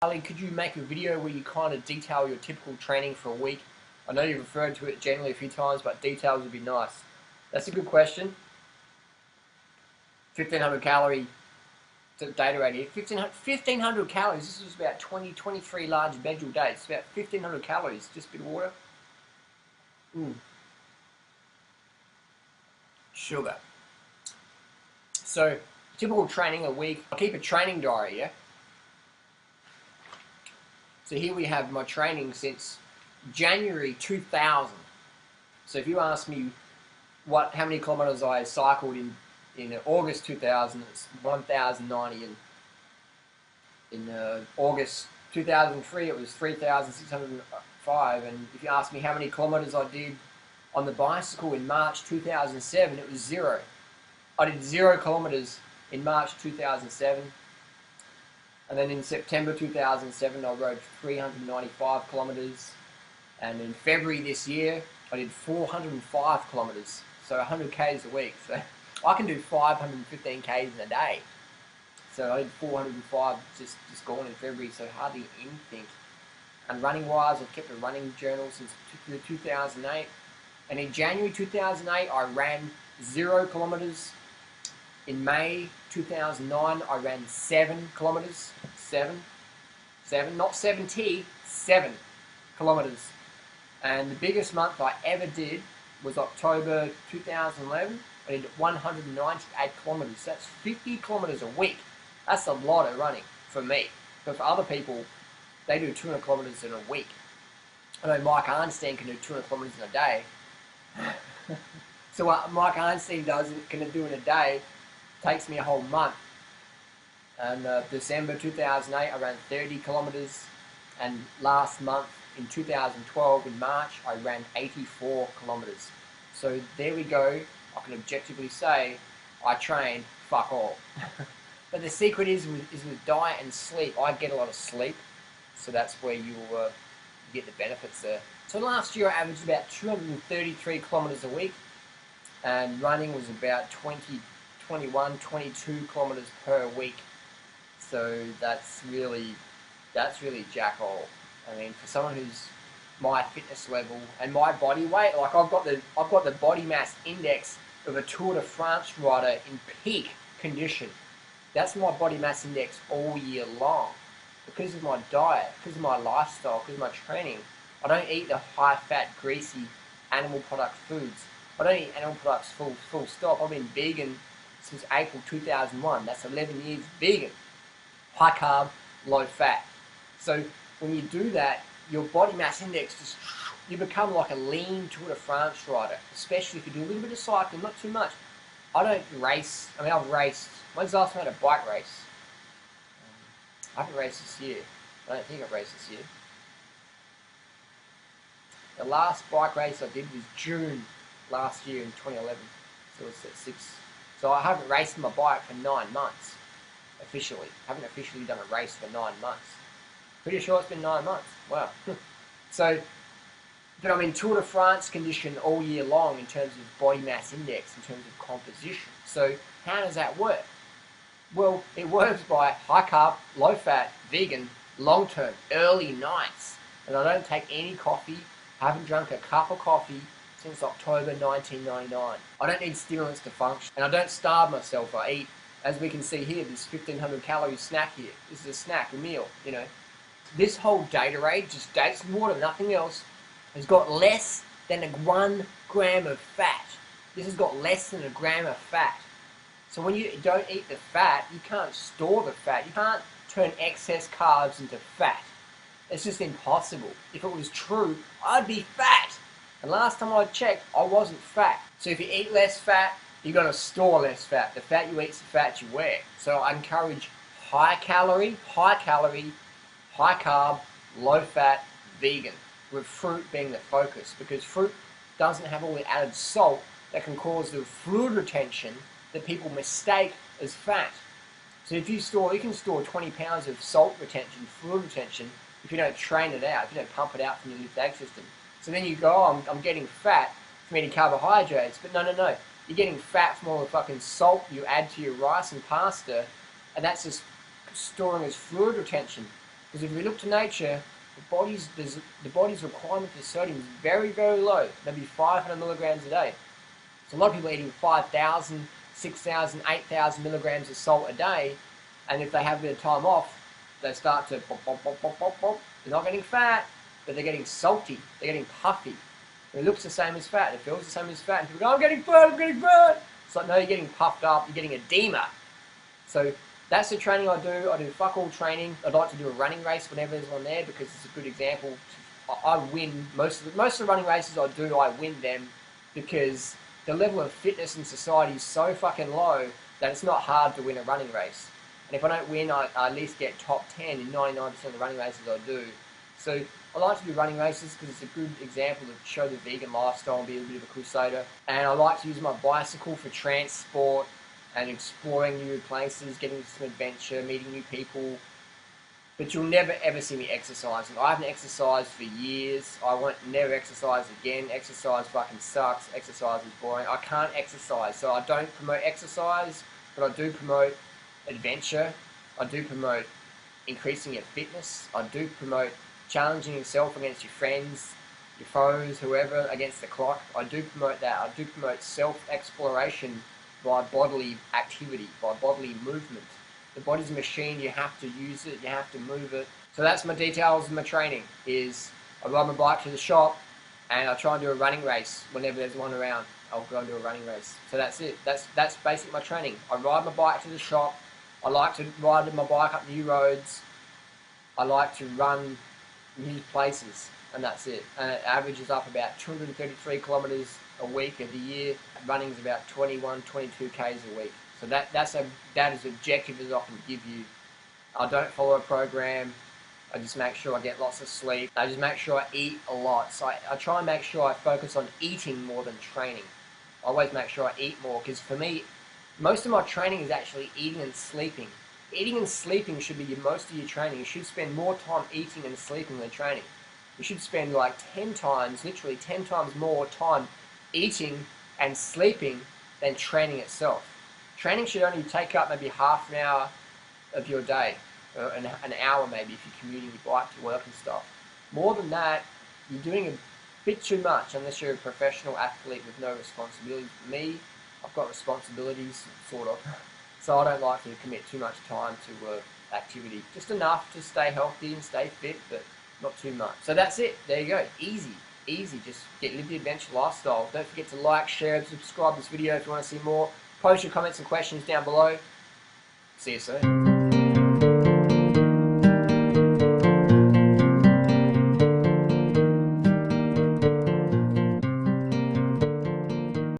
Ali, could you make a video where you kind of detail your typical training for a week? I know you've referred to it generally a few times, but details would be nice. That's a good question. 1,500 calorie data rate here. 1,500 calories. This is about 23 large medjool days. It's about 1,500 calories. Just a bit of water. Sugar. So, typical training a week. I keep a training diary, yeah? So here we have my training since January 2000. So if you ask me how many kilometers I cycled in August 2000, it's 1,090. In August 2003, it was 3,605. And if you ask me how many kilometers I did on the bicycle in March 2007, it was 0. I did 0 kilometers in March 2007. And then in September 2007, I rode 395 kilometers. And in February this year, I did 405 kilometers. So 100 Ks a week. So I can do 515 Ks in a day. So I did 405 just gone in February, so hardly anything. And running wise, I've kept a running journal since 2008. And in January 2008, I ran 0 kilometers. In May 2009, I ran 7 kilometers. 7, not 70, 7 kilometers. And the biggest month I ever did was October 2011. I did 198 kilometers. That's 50 kilometers a week. That's a lot of running for me. But for other people, they do 200 kilometers in a week. I know Mike Arnstein can do 200 kilometers in a day. So what Mike Arnstein can do in a day takes me a whole month. And December 2008, I ran 30 kilometers. And last month, in 2012, in March, I ran 84 kilometers. So there we go. I can objectively say I trained fuck all. But the secret is with diet and sleep. I get a lot of sleep, so that's where you get the benefits there. So last year I averaged about 233 kilometers a week, and running was about 21, 22 kilometers per week. So that's really jack all. I mean, for someone who's my fitness level and my body weight, like I've got the body mass index of a Tour de France rider in peak condition. That's my body mass index all year long. Because of my diet, because of my lifestyle, because of my training, I don't eat the high-fat, greasy animal product foods. I don't eat animal products full stop. I've been vegan since April 2001. That's 11 years vegan. High carb, low fat. So when you do that, your body mass index you become like a lean Tour de France rider, especially if you do a little bit of cycling, not too much. I don't race. I mean, I've raced. When's the last time I had a bike race? I haven't raced this year. I don't think I've raced this year. The last bike race I did was June last year in 2011. So it's at 6. So I haven't raced my bike for 9 months, officially. I haven't officially done a race for 9 months. Pretty sure it's been 9 months. Wow. So, but I'm in Tour de France condition all year long in terms of body mass index, in terms of composition. So how does that work? Well, it works by high carb, low fat, vegan, long term, early nights. And I don't take any coffee. I haven't drunk a cup of coffee since October 1999. I don't need stimulants to function. And I don't starve myself. I eat, as we can see here, this 1,500 calorie snack here. This is a snack, a meal, you know. This whole Durianrider, just dates and water, nothing else, has got less than 1 gram of fat. This has got less than 1 gram of fat. So when you don't eat the fat, you can't store the fat. You can't turn excess carbs into fat. It's just impossible. If it was true, I'd be fat. And last time I checked, I wasn't fat. So if you eat less fat, you're going to store less fat. The fat you eat is the fat you wear. So I encourage high calorie, high carb, low fat, vegan, with fruit being the focus, because fruit doesn't have all the added salt that can cause the fluid retention that people mistake as fat. So if you can store 20 pounds of salt retention, fluid retention, if you don't train it out, if you don't pump it out from your lymphatic system. So then you go, oh, I'm getting fat from eating carbohydrates, but no, you're getting fat from all the fucking salt you add to your rice and pasta, and that's just storing as fluid retention. Because if we look to nature, the body's requirement for sodium is very, very low, maybe 500 milligrams a day. So a lot of people are eating 5,000, 6,000, 8,000 milligrams of salt a day, and if they have a bit of time off, they start to pop, pop, pop, pop, pop, pop. They're not getting fat, but they're getting salty. They're getting puffy. It looks the same as fat. It feels the same as fat. And people go, I'm getting fat, I'm getting fat. It's like, no, you're getting puffed up. You're getting edema. So that's the training I do. I do fuck all training. I'd like to do a running race whenever there's one there because it's a good example. I win most of the running races I do. I win them because the level of fitness in society is so fucking low that it's not hard to win a running race. And if I don't win, I at least get top 10 in 99% of the running races I do. So I like to do running races because it's a good example to show the vegan lifestyle and be a bit of a crusader. And I like to use my bicycle for transport and exploring new places, getting some adventure, meeting new people. But you'll never ever see me exercising. I haven't exercised for years. I won't never exercise again. Exercise fucking sucks. Exercise is boring. I can't exercise. So I don't promote exercise, but I do promote adventure. I do promote increasing your fitness. I do promote challenging yourself against your friends, your foes, whoever, against the clock. I do promote that. I do promote self-exploration by bodily activity, by bodily movement. The body's a machine, you have to use it, you have to move it. So that's my details of my training, is I ride my bike to the shop and I try and do a running race whenever there's one around. I'll go and do a running race. So that's it. That's basically my training. I ride my bike to the shop. I like to ride my bike up new roads. I like to run new places, and that's it. And it averages up about 233 kilometres a week of the year. Running's about 21, 22 Ks a week. So that's as objective as I can give you. I don't follow a program. I just make sure I get lots of sleep. I just make sure I eat a lot. So I try and make sure I focus on eating more than training. I always make sure I eat more, because for me, most of my training is actually eating and sleeping. Eating and sleeping should be most of your training. You should spend more time eating and sleeping than training. You should spend like 10 times, literally 10 times more time eating and sleeping than training itself. Training should only take up maybe half an hour of your day, or an hour maybe if you're commuting your bike to work and stuff. More than that, you're doing a bit too much unless you're a professional athlete with no responsibilities. Me, I've got responsibilities, sort of. So I don't like to commit too much time to activity. Just enough to stay healthy and stay fit, but not too much. So that's it. There you go. Easy. Easy. Just live the adventure lifestyle. Don't forget to like, share, and subscribe this video if you want to see more. Post your comments and questions down below. See you soon.